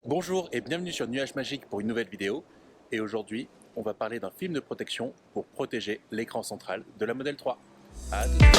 Bonjour et bienvenue sur Nuage Magique pour une nouvelle vidéo. Et aujourd'hui, on va parler d'un film de protection pour protéger l'écran central de la Model 3. À tout de suite.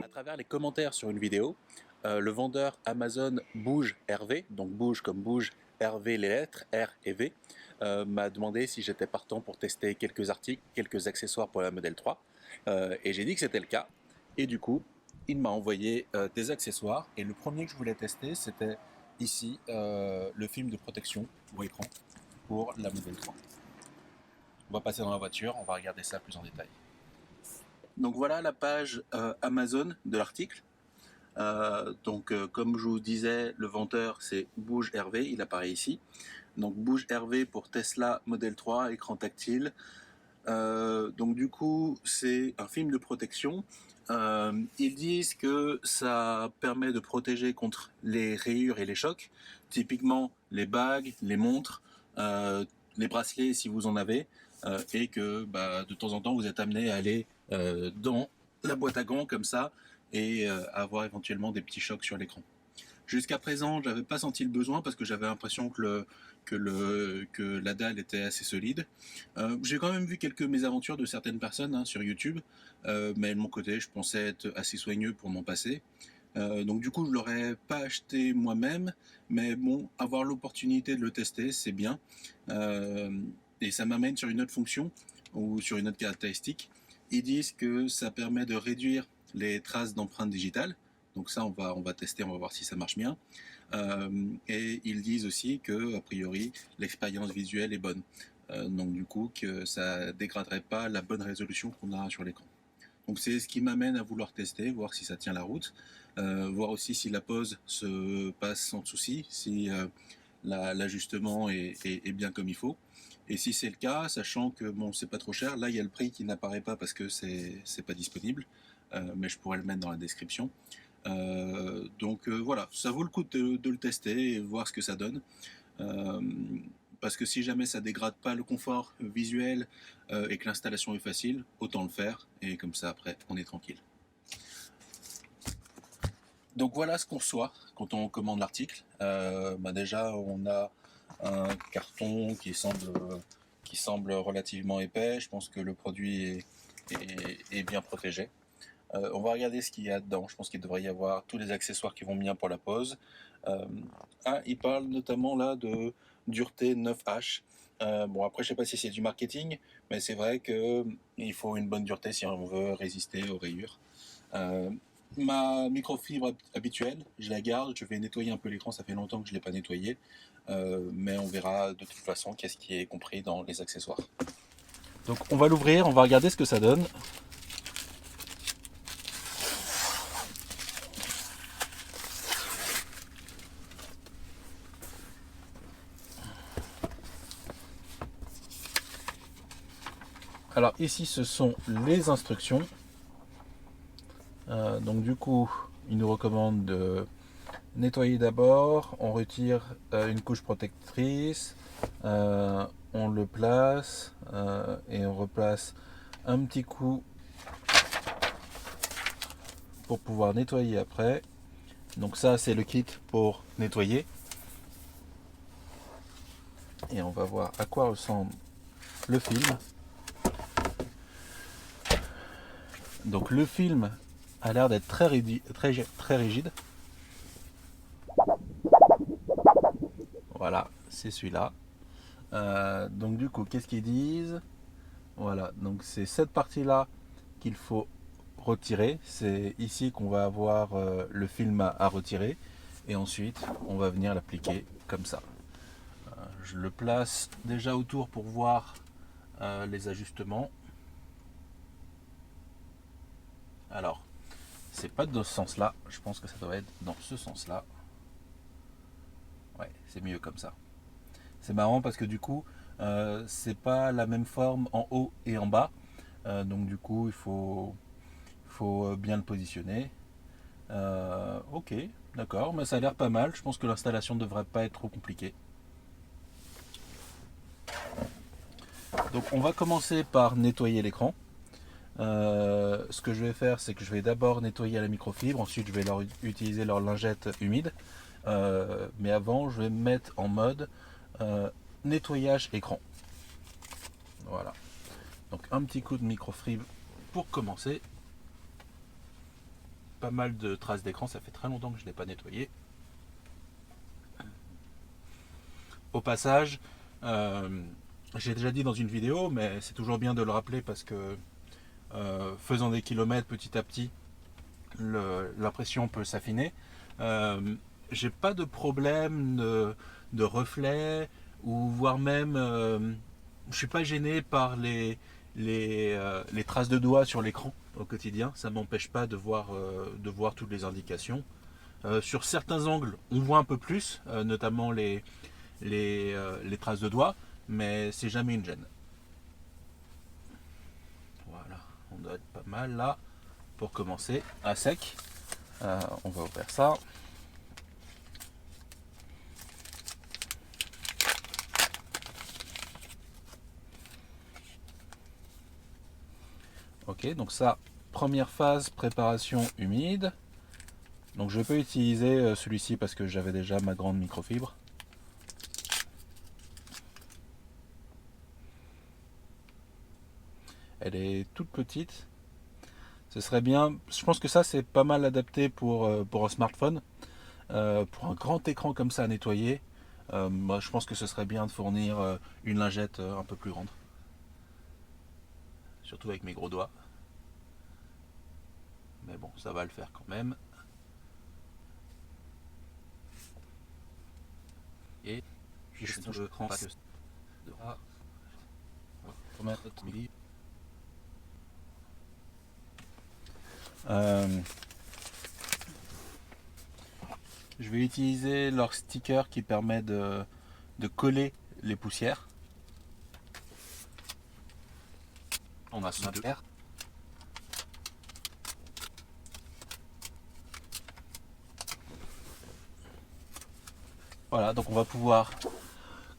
À travers les commentaires sur une vidéo, le vendeur Amazon Bouge Hervé, donc Bouge comme Bouge, Hervé les lettres, R et V, m'a demandé si j'étais partant pour tester quelques articles, quelques accessoires pour la Model 3. Et j'ai dit que c'était le cas. Et du coup, il m'a envoyé des accessoires. Et le premier que je voulais tester, c'était ici le film de protection pour écran pour la Model 3. On va passer dans la voiture, on va regarder ça plus en détail. Donc voilà la page Amazon de l'article. Comme je vous disais, le vendeur c'est Bouge Hervé, il apparaît ici. Donc Bouge Hervé pour Tesla Model 3, écran tactile. Donc du coup, c'est un film de protection. Ils disent que ça permet de protéger contre les rayures et les chocs, typiquement les bagues, les montres, les bracelets si vous en avez, et que de temps en temps vous êtes amené à aller dans la boîte à gants comme ça et avoir éventuellement des petits chocs sur l'écran. Jusqu'à présent, j'avais pas senti le besoin parce que j'avais l'impression que la dalle était assez solide. J'ai quand même vu quelques mésaventures de certaines personnes sur YouTube, mais de mon côté, je pensais être assez soigneux pour m'en passer. Donc du coup, je l'aurais pas acheté moi-même, mais bon, avoir l'opportunité de le tester, c'est bien. Et ça m'amène sur une autre fonction ou sur une autre caractéristique. Ils disent que ça permet de réduire les traces d'empreintes digitales. Donc ça, on va tester, on va voir si ça marche bien. Et ils disent aussi que, a priori, l'expérience visuelle est bonne. Donc du coup, que ça dégraderait pas la bonne résolution qu'on a sur l'écran. Donc c'est ce qui m'amène à vouloir tester, voir si ça tient la route, voir aussi si la pose se passe sans souci, si l'ajustement est bien comme il faut. Et si c'est le cas, sachant que bon, c'est pas trop cher, là il y a le prix qui n'apparaît pas parce que c'est pas disponible, mais je pourrais le mettre dans la description. Voilà, ça vaut le coup de le tester et voir ce que ça donne. Euh, Parce que si jamais ça dégrade pas le confort visuel et que l'installation est facile, autant le faire et comme ça après on est tranquille. Donc voilà ce qu'on reçoit quand on commande l'article. Déjà on a un carton qui semble relativement épais. Je pense que le produit est bien protégé. On va regarder ce qu'il y a dedans. Je pense qu'il devrait y avoir tous les accessoires qui vont bien pour la pose. Il parle notamment là de dureté 9H. Bon, après, je sais pas si c'est du marketing, mais c'est vrai qu'il faut une bonne dureté si on veut résister aux rayures. Ma microfibre habituelle, je la garde. Je vais nettoyer un peu l'écran. Ça fait longtemps que je ne l'ai pas nettoyé. Mais on verra de toute façon qu'est-ce qui est compris dans les accessoires. Donc, on va l'ouvrir. On va regarder ce que ça donne. Alors ici ce sont les instructions. Donc du coup il nous recommande de nettoyer d'abord, on retire une couche protectrice, on le place et on replace un petit coup pour pouvoir nettoyer après. Donc ça c'est le kit pour nettoyer. Et on va voir à quoi ressemble le film. Donc le film a l'air d'être très rigide. Voilà, c'est celui-là. Donc du coup, qu'est-ce qu'ils disent? Voilà, donc c'est cette partie-là qu'il faut retirer. C'est ici qu'on va avoir le film à retirer. Et ensuite, on va venir l'appliquer comme ça. Je le place déjà autour pour voir les ajustements. Alors, c'est pas dans ce sens-là. Je pense que ça doit être dans ce sens-là. Ouais, c'est mieux comme ça. C'est marrant parce que du coup, c'est pas la même forme en haut et en bas. Donc du coup, faut bien le positionner. Ok, d'accord, mais ça a l'air pas mal. Je pense que l'installation ne devrait pas être trop compliquée. Donc on va commencer par nettoyer l'écran. Ce que je vais faire, c'est que je vais d'abord nettoyer la microfibre, ensuite je vais utiliser leur lingette humide. Mais avant, je vais me mettre en mode nettoyage écran. Voilà. Donc un petit coup de microfibre pour commencer. Pas mal de traces d'écran, ça fait très longtemps que je ne l'ai pas nettoyé. Au passage, j'ai déjà dit dans une vidéo, mais c'est toujours bien de le rappeler parce que faisant des kilomètres petit à petit, l'impression peut s'affiner. J'ai pas de problème de reflets ou voire même je suis pas gêné par les traces de doigts sur l'écran au quotidien. Ça m'empêche pas de voir toutes les indications. Sur certains angles, on voit un peu plus, notamment les traces de doigts, mais c'est jamais une gêne. Voilà, on doit être pas mal là pour commencer à sec. On va ouvrir ça. Ok, donc ça, première phase, préparation humide. Donc je peux utiliser celui-ci parce que j'avais déjà ma grande microfibre. Elle est toute petite. Ce serait bien, je pense que ça c'est pas mal adapté pour un smartphone. Pour un grand écran comme ça à nettoyer, moi je pense que ce serait bien de fournir une lingette un peu plus grande. Surtout avec mes gros doigts. Mais bon, ça va le faire quand même. Et juste je prends pas que de là. On va mettre notre midi. Je vais utiliser leur sticker qui permet de coller les poussières. On a son paire. Voilà, donc on va pouvoir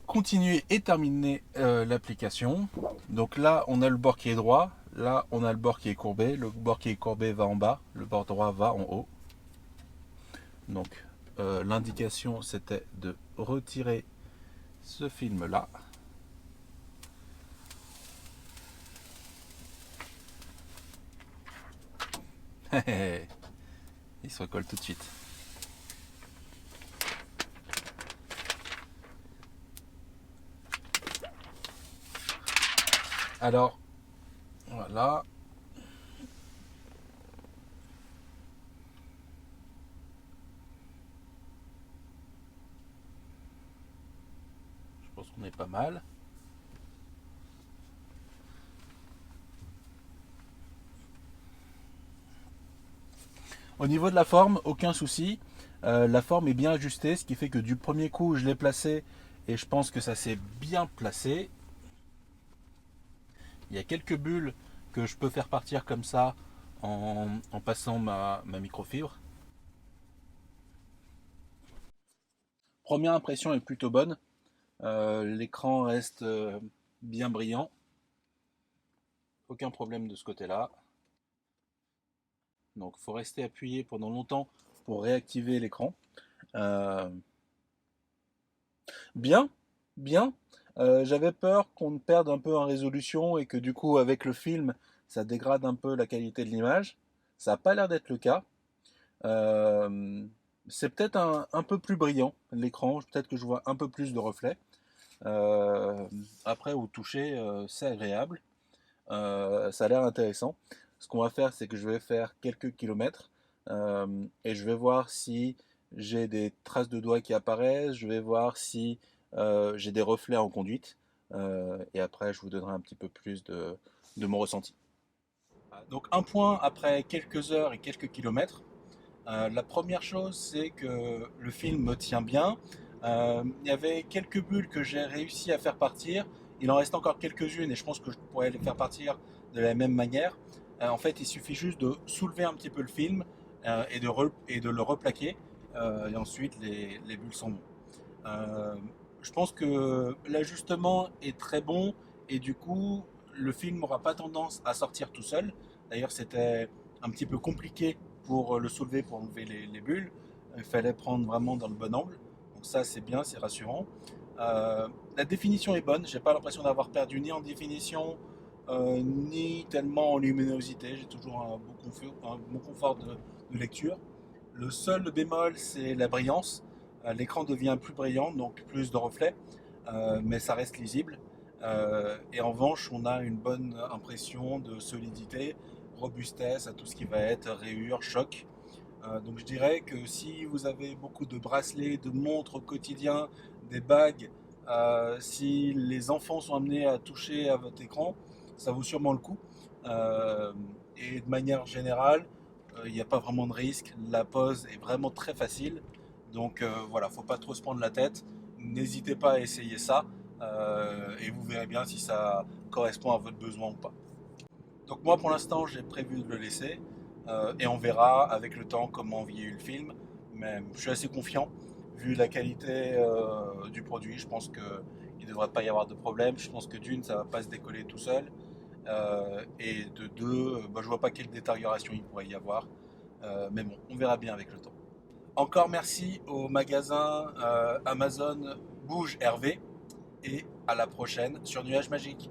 continuer et terminer l'application. Donc là, on a le bord qui est droit. Là, on a le bord qui est courbé. Le bord qui est courbé va en bas. Le bord droit va en haut. Donc, l'indication, c'était de retirer ce film-là. Il se recolle tout de suite. Alors, voilà. Je pense qu'on est pas mal. Au niveau de la forme, aucun souci. La forme est bien ajustée, ce qui fait que du premier coup, je l'ai placé et je pense que ça s'est bien placé. Il y a quelques bulles que je peux faire partir comme ça en passant ma microfibre. Première impression est plutôt bonne. L'écran reste bien brillant. Aucun problème de ce côté-là. Donc il faut rester appuyé pendant longtemps pour réactiver l'écran. Bien, bien. J'avais peur qu'on perde un peu en résolution et que du coup avec le film ça dégrade un peu la qualité de l'image. Ça n'a pas l'air d'être le cas. Euh, c'est peut-être un peu plus brillant l'écran, peut-être que je vois un peu plus de reflets. Euh, Après au toucher c'est agréable. Ça a l'air intéressant. Ce qu'on va faire, c'est que je vais faire quelques kilomètres et je vais voir si j'ai des traces de doigts qui apparaissent, je vais voir si j'ai des reflets en conduite et après je vous donnerai un petit peu plus de mon ressenti. Donc un point après quelques heures et quelques kilomètres, la première chose c'est que le film me tient bien. Il y avait quelques bulles que j'ai réussi à faire partir. Il en reste encore quelques-unes et je pense que je pourrais les faire partir de la même manière. En fait, il suffit juste de soulever un petit peu le film et de le replaquer. Et ensuite, les bulles sont bonnes. Je pense que l'ajustement est très bon et du coup, le film n'aura pas tendance à sortir tout seul. D'ailleurs, c'était un petit peu compliqué pour le soulever, pour enlever les bulles. Il fallait prendre vraiment dans le bon angle. Donc ça, c'est bien, c'est rassurant. La définition est bonne. J'ai pas l'impression d'avoir perdu ni en définition, ni tellement en luminosité. J'ai toujours un bon confort de lecture. Le seul bémol, c'est la brillance. L'écran devient plus brillant, donc plus de reflets, mais ça reste lisible. Et en revanche, on a une bonne impression de solidité, robustesse à tout ce qui va être rayures, choc. Donc je dirais que si vous avez beaucoup de bracelets, de montres au quotidien, des bagues, si les enfants sont amenés à toucher à votre écran, ça vaut sûrement le coup. Et de manière générale, il n'y a pas vraiment de risque. La pose est vraiment très facile. Donc voilà, faut pas trop se prendre la tête. N'hésitez pas à essayer ça et vous verrez bien si ça correspond à votre besoin ou pas. Donc moi pour l'instant j'ai prévu de le laisser et on verra avec le temps comment vieillit le film. Mais je suis assez confiant vu la qualité du produit. Je pense qu'il ne devrait pas y avoir de problème. Je pense que d'une ça va pas se décoller tout seul et de deux bah, je vois pas quelle détérioration il pourrait y avoir. Mais bon, on verra bien avec le temps. Encore merci au magasin Amazon Bouge Hervé et à la prochaine sur Nuage Magique.